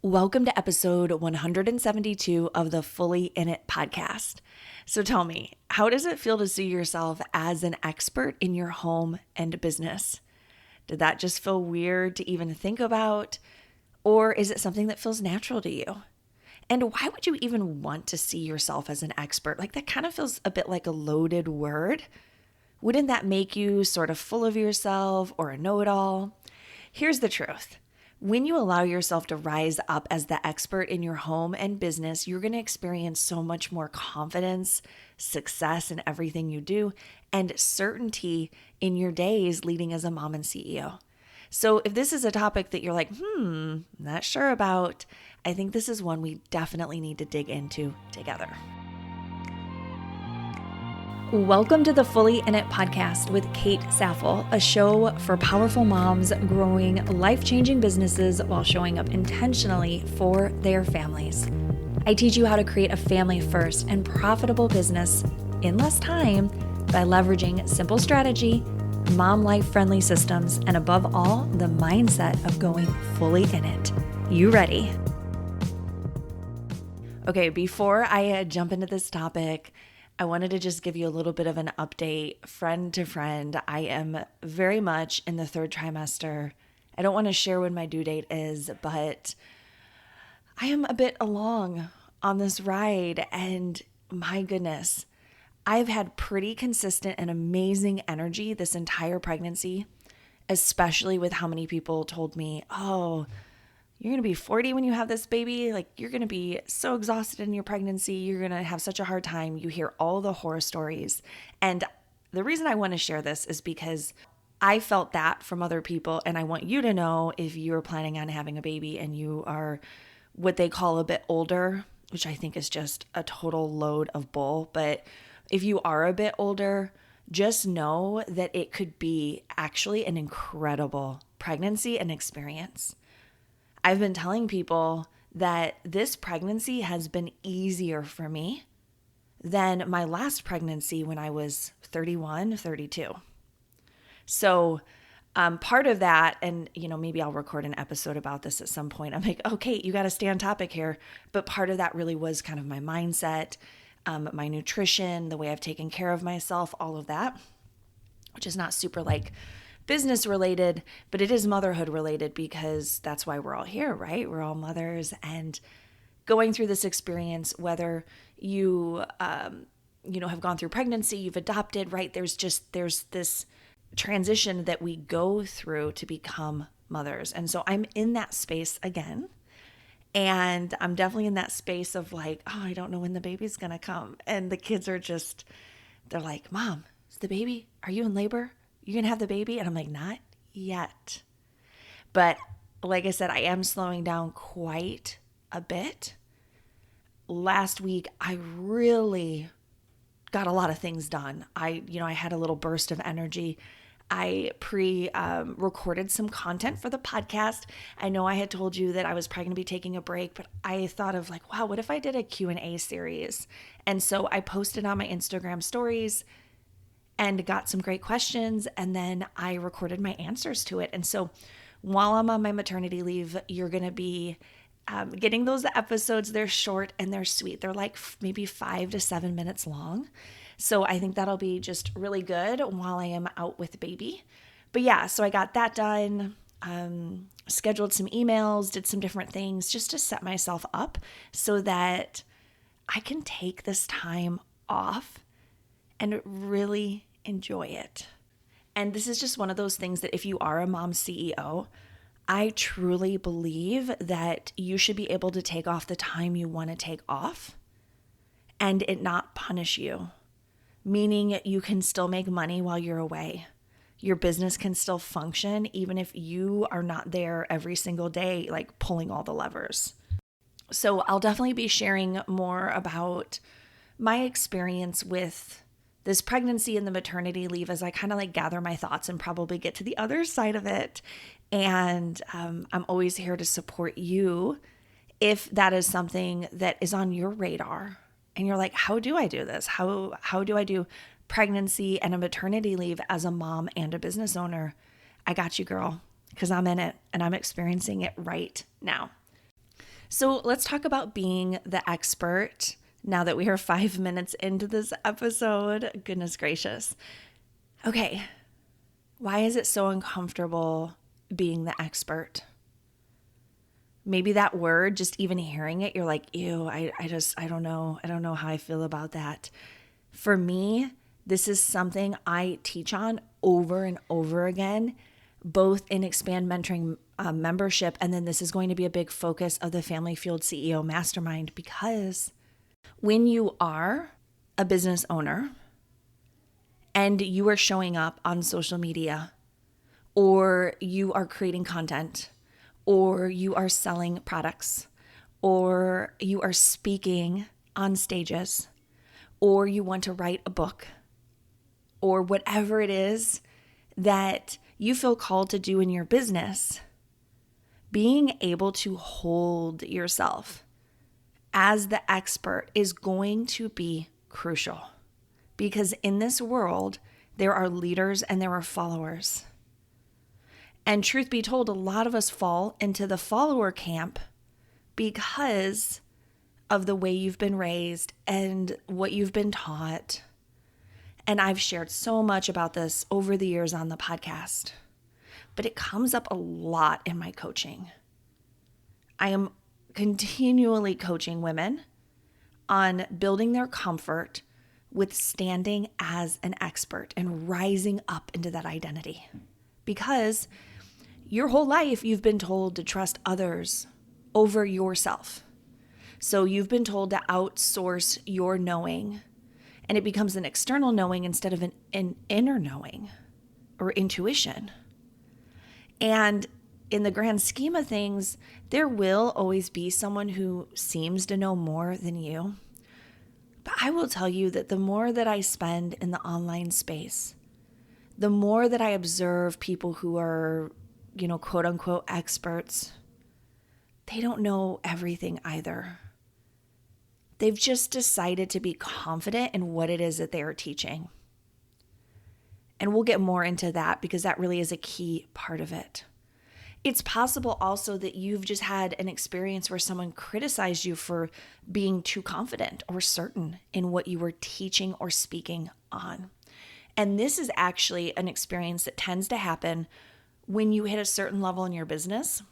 Welcome to episode 172 of the Fully In It podcast. So tell me, how does it feel to see yourself as an expert in your home and business? Did that just feel weird to even think about? Or is it something that feels natural to you? And why would you even want to see yourself as an expert? Like that kind of feels a bit like a loaded word. Wouldn't that make you sort of full of yourself or a know-it-all? Here's the truth. When you allow yourself to rise up as the expert in your home and business, you're going to experience so much more confidence, success in everything you do, and certainty in your days leading as a mom and CEO. So if this is a topic that you're like, not sure about, I think this is one we definitely need to dig into together. Welcome to the Fully In It podcast with Kate Saffel, a show for powerful moms growing life-changing businesses while showing up intentionally for their families. I teach you how to create a family-first and profitable business in less time by leveraging simple strategy, mom life-friendly systems, and above all, the mindset of going fully in it. You ready? Okay, before I jump into this topic, I wanted to just give you a little bit of an update, friend to friend. I am very much in the third trimester. I don't want to share when my due date is, but I am a bit along on this ride, and my goodness, I've had pretty consistent and amazing energy this entire pregnancy, especially with how many people told me, oh, you're going to be 40 when you have this baby. Like, you're going to be so exhausted in your pregnancy. You're going to have such a hard time. You hear all the horror stories. And the reason I want to share this is because I felt that from other people. And I want you to know, if you're planning on having a baby and you are what they call a bit older, which I think is just a total load of bull. But if you are a bit older, just know that it could be actually an incredible pregnancy and experience. I've been telling people that this pregnancy has been easier for me than my last pregnancy when I was 31, 32. So part of that, and maybe I'll record an episode about this at some point. I'm like, okay, you got to stay on topic here. But part of that really was kind of my mindset, my nutrition, the way I've taken care of myself, all of that, which is not super business related, but it is motherhood related because that's why we're all here, right? We're all mothers, and going through this experience, whether you, have gone through pregnancy, you've adopted, right? There's this transition that we go through to become mothers. And so I'm in that space again. And I'm definitely in that space of I don't know when the baby's going to come. And the kids are they're like, Mom, is the baby, are you in labor? You going to have the baby? And I'm like, not yet. But like I said, I am slowing down quite a bit. Last week, I really got a lot of things done. I had a little burst of energy. I recorded some content for the podcast. I know I had told you that I was probably going to be taking a break, but I thought of wow, what if I did a Q&A series? And so I posted on my Instagram stories and got some great questions, and then I recorded my answers to it. And so while I'm on my maternity leave, you're going to be getting those episodes. They're short and they're sweet. They're maybe 5 to 7 minutes long. So I think that'll be just really good while I am out with baby. But yeah, so I got that done, scheduled some emails, did some different things just to set myself up so that I can take this time off and really enjoy it. And this is just one of those things that if you are a mom CEO, I truly believe that you should be able to take off the time you want to take off and it not punish you, meaning you can still make money while you're away. Your business can still function even if you are not there every single day, pulling all the levers. So I'll definitely be sharing more about my experience with this pregnancy and the maternity leave as I kind of gather my thoughts and probably get to the other side of it. And I'm always here to support you if that is something that is on your radar and you're like, how do I do this? How do I do pregnancy and a maternity leave as a mom and a business owner? I got you, girl, because I'm in it and I'm experiencing it right now. So let's talk about being the expert now that we are 5 minutes into this episode. Goodness gracious. Okay, why is it so uncomfortable being the expert? Maybe that word, just even hearing it, you're like, ew, I don't know. I don't know how I feel about that. For me, this is something I teach on over and over again, both in Expand Mentoring membership, and then this is going to be a big focus of the Family Fueled CEO Mastermind, because when you are a business owner and you are showing up on social media, or you are creating content, or you are selling products, or you are speaking on stages, or you want to write a book, or whatever it is that you feel called to do in your business, being able to hold yourself as the expert is going to be crucial. Because in this world, there are leaders and there are followers. And truth be told, a lot of us fall into the follower camp because of the way you've been raised and what you've been taught. And I've shared so much about this over the years on the podcast, but it comes up a lot in my coaching. I am continually coaching women on building their comfort with standing as an expert and rising up into that identity. Because your whole life, you've been told to trust others over yourself. So you've been told to outsource your knowing, and it becomes an external knowing instead of an inner knowing or intuition. And in the grand scheme of things, there will always be someone who seems to know more than you. But I will tell you that the more that I spend in the online space, the more that I observe people who are, quote unquote experts, they don't know everything either. They've just decided to be confident in what it is that they are teaching. And we'll get more into that because that really is a key part of it. It's possible also that you've just had an experience where someone criticized you for being too confident or certain in what you were teaching or speaking on. And this is actually an experience that tends to happen when you hit a certain level in your business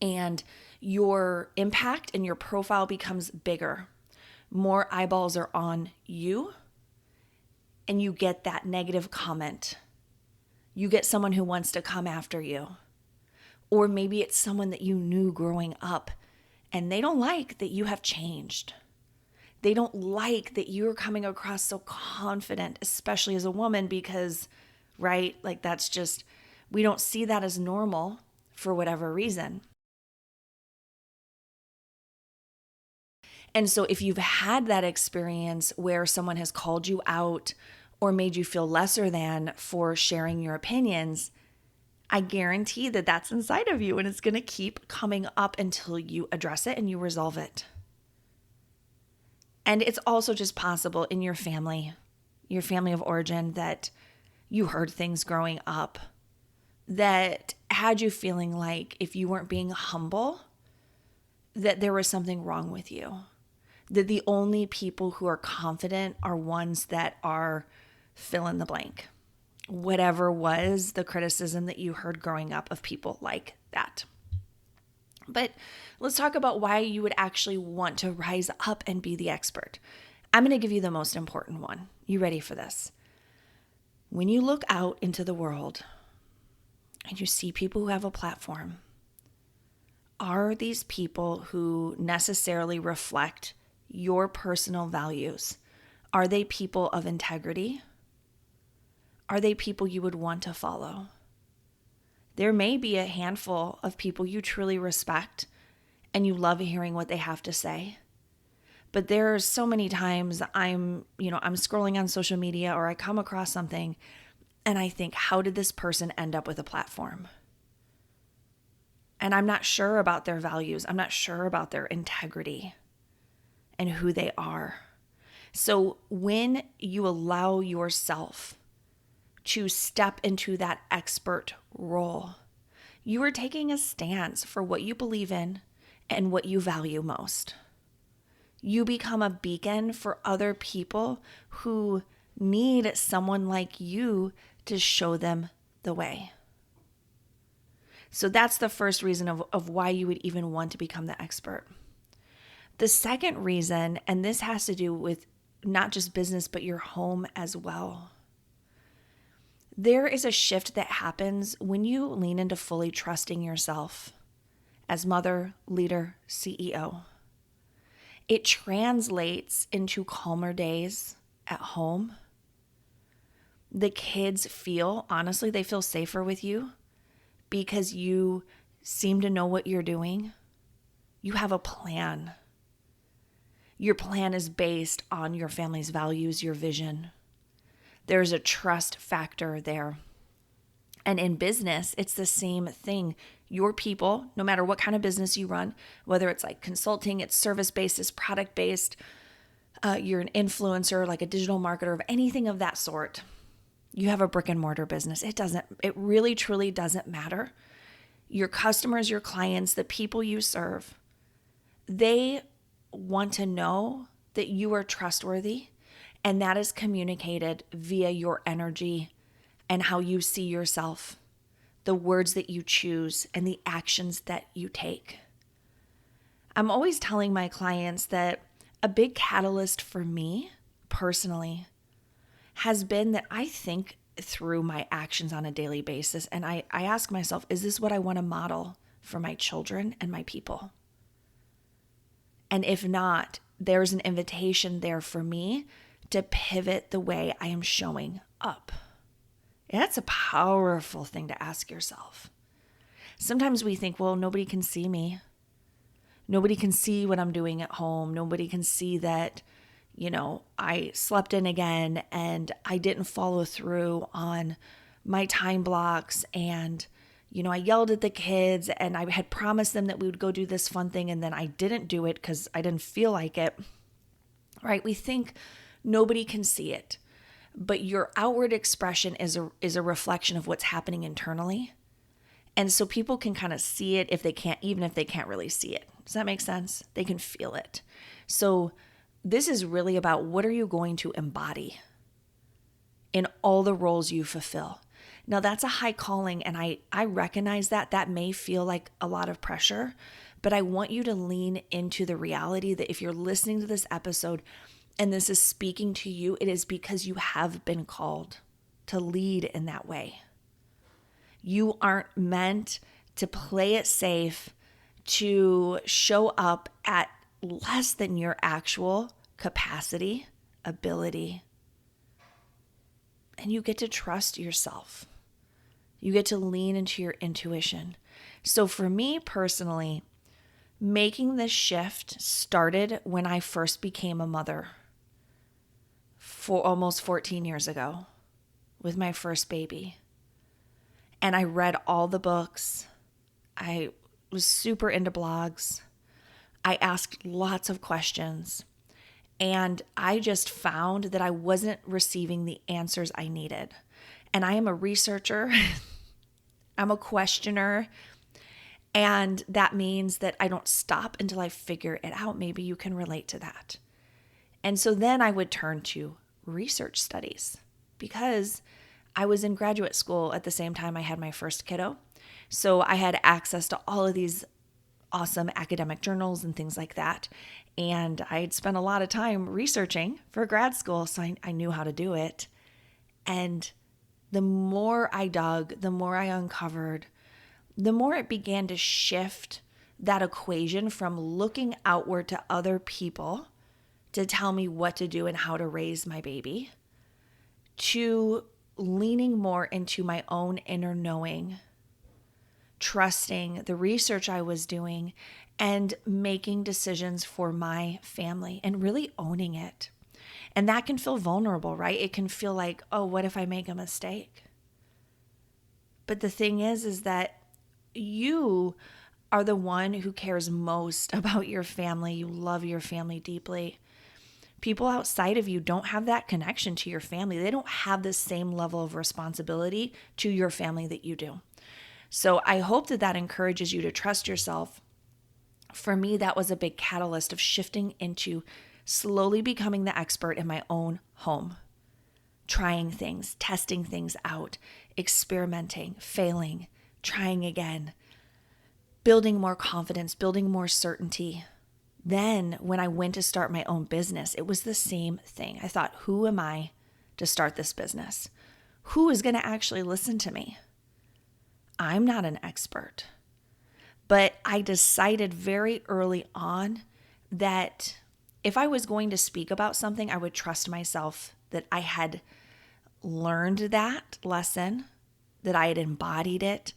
and your impact and your profile becomes bigger. More eyeballs are on you, and you get that negative comment. You get someone who wants to come after you. Or maybe it's someone that you knew growing up, and they don't like that you have changed. They don't like that you're coming across so confident, especially as a woman, because, right, like that's just, we don't see that as normal for whatever reason. And so if you've had that experience where someone has called you out or made you feel lesser than for sharing your opinions, I guarantee that that's inside of you and it's going to keep coming up until you address it and you resolve it. And it's also just possible in your family of origin, that you heard things growing up that had you feeling like if you weren't being humble, that there was something wrong with you. That the only people who are confident are ones that are fill in the blank. Whatever was the criticism that you heard growing up of people like that. But let's talk about why you would actually want to rise up and be the expert. I'm going to give you the most important one. You ready for this? When you look out into the world and you see people who have a platform, are these people who necessarily reflect your personal values? Are they people of integrity? Are they people you would want to follow? There may be a handful of people you truly respect and you love hearing what they have to say. But there are so many times I'm scrolling on social media or I come across something and I think, how did this person end up with a platform? And I'm not sure about their values. I'm not sure about their integrity and who they are. So when you allow yourself to step into that expert role, you are taking a stance for what you believe in and what you value most. You become a beacon for other people who need someone like you to show them the way. So that's the first reason of why you would even want to become the expert. The second reason, and this has to do with not just business, but your home as well. There is a shift that happens when you lean into fully trusting yourself as mother, leader, CEO. It translates into calmer days at home. The kids honestly, they feel safer with you because you seem to know what you're doing. You have a plan. Your plan is based on your family's values, your vision. There's a trust factor there. And in business, it's the same thing. Your people, no matter what kind of business you run, whether it's like consulting, it's service-based, it's product-based, you're an influencer, like a digital marketer, of anything of that sort, you have a brick and mortar business. It really, truly doesn't matter. Your customers, your clients, the people you serve, they want to know that you are trustworthy, and that is communicated via your energy and how you see yourself, the words that you choose, and the actions that you take. I'm always telling my clients that a big catalyst for me personally has been that I think through my actions on a daily basis, and I ask myself, is this what I want to model for my children and my people? And if not, there's an invitation there for me to pivot the way I am showing up. That's a powerful thing to ask yourself. Sometimes we think, well, nobody can see me. Nobody can see what I'm doing at home. Nobody can see that, I slept in again and I didn't follow through on my time blocks, and I yelled at the kids and I had promised them that we would go do this fun thing, and then I didn't do it because I didn't feel like it, right? We think nobody can see it, but your outward expression is a reflection of what's happening internally. And so people can kind of see it even if they can't really see it. Does that make sense? They can feel it. So this is really about, what are you going to embody in all the roles you fulfill? Now, that's a high calling, and I recognize that may feel like a lot of pressure, but I want you to lean into the reality that if you're listening to this episode and this is speaking to you, it is because you have been called to lead in that way. You aren't meant to play it safe, to show up at less than your actual capacity, ability. And you get to trust yourself. You get to lean into your intuition. So for me personally, making this shift started when I first became a mother for almost 14 years ago with my first baby. And I read all the books. I was super into blogs. I asked lots of questions. And I just found that I wasn't receiving the answers I needed. And I am a researcher. I'm a questioner. And that means that I don't stop until I figure it out. Maybe you can relate to that. And so then I would turn to research studies, because I was in graduate school at the same time I had my first kiddo. So I had access to all of these awesome academic journals and things like that. And I'd spent a lot of time researching for grad school, so I knew how to do it. And the more I dug, the more I uncovered, the more it began to shift that equation from looking outward to other people to tell me what to do and how to raise my baby, to leaning more into my own inner knowing, trusting the research I was doing, and making decisions for my family and really owning it. And that can feel vulnerable, right? It can feel like, oh, what if I make a mistake? But the thing is that you are the one who cares most about your family. You love your family deeply. People outside of you don't have that connection to your family. They don't have the same level of responsibility to your family that you do. So I hope that encourages you to trust yourself, For me, that was a big catalyst of shifting into slowly becoming the expert in my own home, trying things, testing things out, experimenting, failing, trying again, building more confidence, building more certainty. Then when I went to start my own business, it was the same thing. I thought, who am I to start this business? Who is going to actually listen to me? I'm not an expert. But I decided very early on that if I was going to speak about something, I would trust myself that I had learned that lesson, that I had embodied it,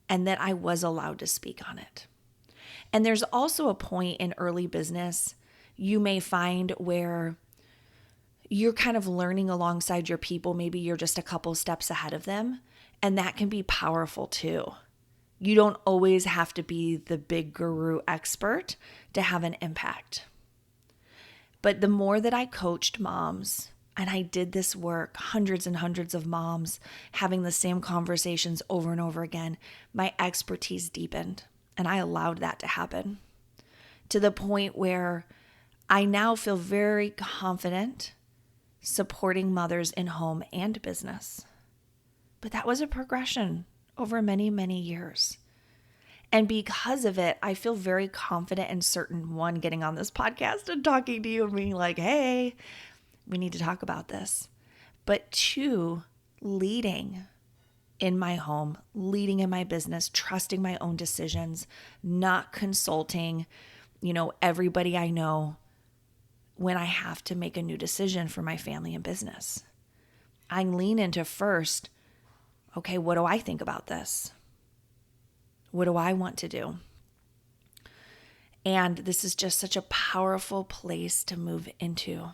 and that I was allowed to speak on it. And there's also a point in early business you may find where you're kind of learning alongside your people. Maybe you're just a couple steps ahead of them, and that can be powerful too. You don't always have to be the big guru expert to have an impact. But the more that I coached moms, and I did this work, hundreds and hundreds of moms, having the same conversations over and over again, my expertise deepened, and I allowed that to happen to the point where I now feel very confident supporting mothers in home and business. But that was a progression over many, many years. And because of it, I feel very confident and certain, one, getting on this podcast and talking to you and being like, hey, we need to talk about this. But two, leading in my home, leading in my business, trusting my own decisions, not consulting, everybody I know when I have to make a new decision for my family and business. I lean into first, okay, what do I think about this? What do I want to do? And this is just such a powerful place to move into.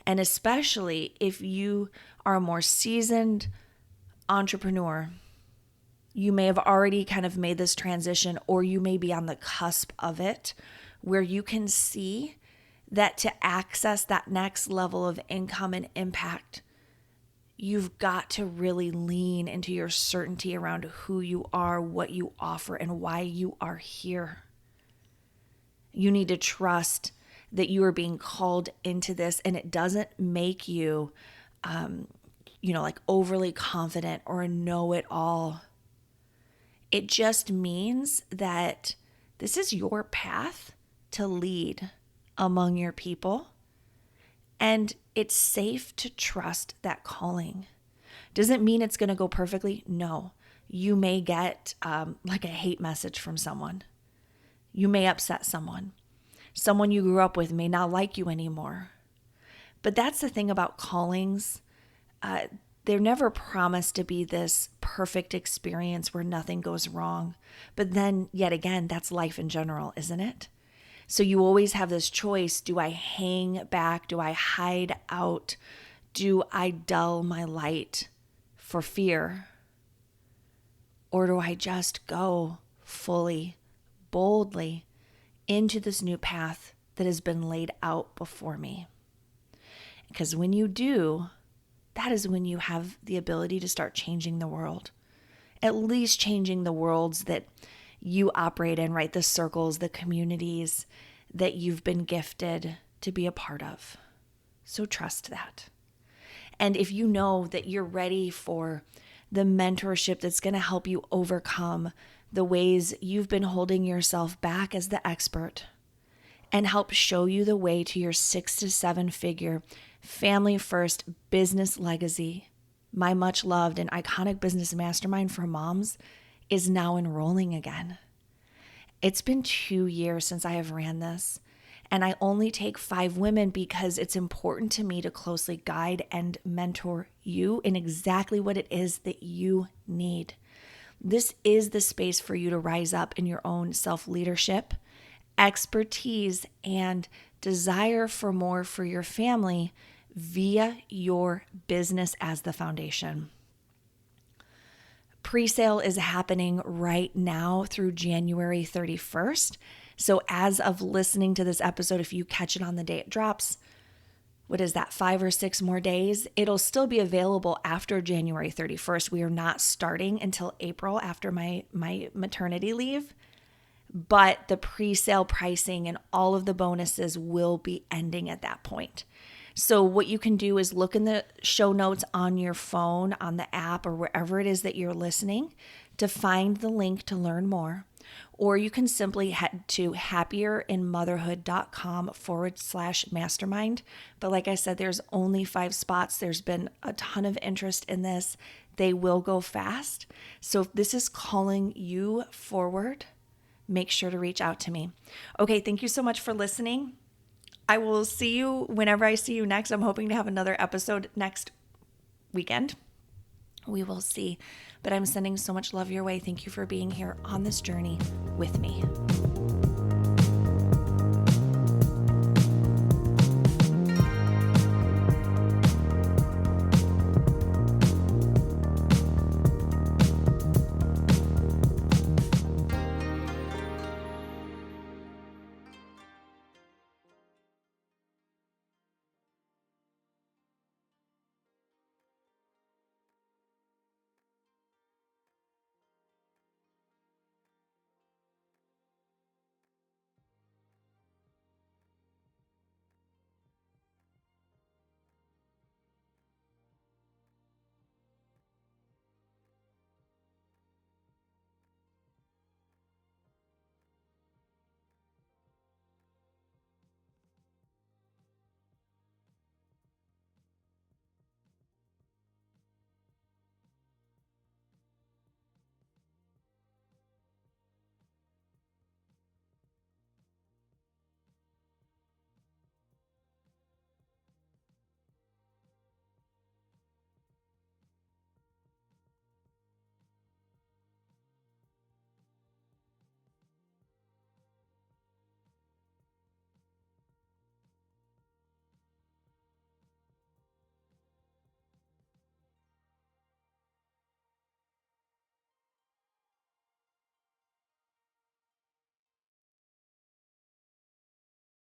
And especially if you are a more seasoned entrepreneur, you may have already kind of made this transition, or you may be on the cusp of it, where you can see that to access that next level of income and impact, you've got to really lean into your certainty around who you are, what you offer, and why you are here. You need to trust that you are being called into this, and it doesn't make you, like overly confident or a know-it-all. It just means that this is your path to lead among your people, and it's safe to trust that calling. Doesn't mean it's going to go perfectly. No, you may get like a hate message from someone. You may upset someone. Someone you grew up with may not like you anymore. But that's the thing about callings. They're never promised to be this perfect experience where nothing goes wrong. But then, yet again, that's life in general, isn't it? So you always have this choice. Do I hang back? Do I hide out? Do I dull my light for fear? Or do I just go fully, boldly into this new path that has been laid out before me? Because when you do, that is when you have the ability to start changing the world. At least changing the worlds that you operate in, right? The circles, the communities that you've been gifted to be a part of. So trust that. And if you know that you're ready for the mentorship that's going to help you overcome the ways you've been holding yourself back as the expert and help show you the way to your 6 to 7 figure family first business legacy, my much loved and iconic business mastermind for moms is now enrolling again. It's been 2 years since I have ran this, and I only take 5 women because it's important to me to closely guide and mentor you in exactly what it is that you need. This is the space for you to rise up in your own self-leadership, expertise, and desire for more for your family via your business as the foundation. Pre-sale is happening right now through January 31st. So as of listening to this episode, if you catch it on the day it drops, what is that, 5 or 6 more days? It'll still be available after January 31st. We are not starting until April after my maternity leave. but the pre-sale pricing and all of the bonuses will be ending at that point. So what you can do is look in the show notes on your phone, on the app, or wherever it is that you're listening to find the link to learn more. Or you can simply head to happierinmotherhood.com/mastermind. But like I said, there's only 5 spots. There's been a ton of interest in this. They will go fast. So if this is calling you forward, make sure to reach out to me. Okay, thank you so much for listening. I will see you whenever I see you next. I'm hoping to have another episode next weekend. We will see. But I'm sending so much love your way. Thank you for being here on this journey with me.